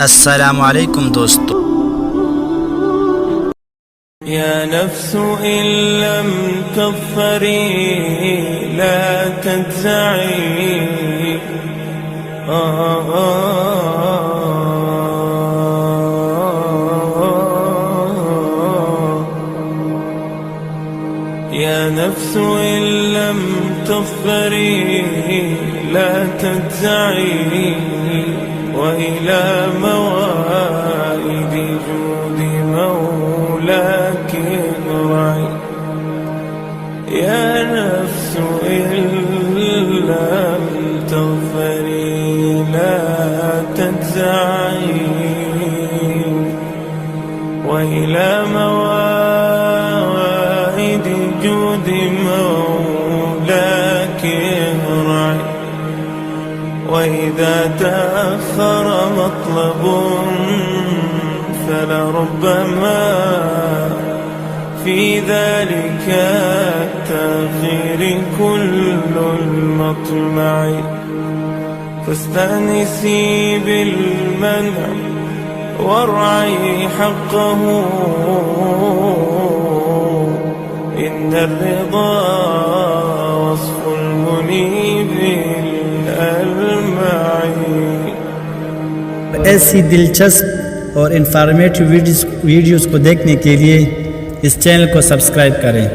अस्सलामु अलैकुम दोस्तों। يا نفس إن لم تظفري لا تجزعي يا نفس إن لم تظفري لا تجزعي وإلى موائد جود مولاك ارجعي. يا نفس إن لم تظفري لا تجزعي وإلى موائد جود مولاك ارجعي. وإذا تأخر مطلب فلربما في ذلك التأخير كل المطمع. فاستأنسي بالمنع وارعي حقه إن الرضا وصف المنيب الألمعي. ऐसी दिलचस्प और इंफॉर्मेटिव वीडियोस को देखने के लिए इस चैनल को सब्सक्राइब करें।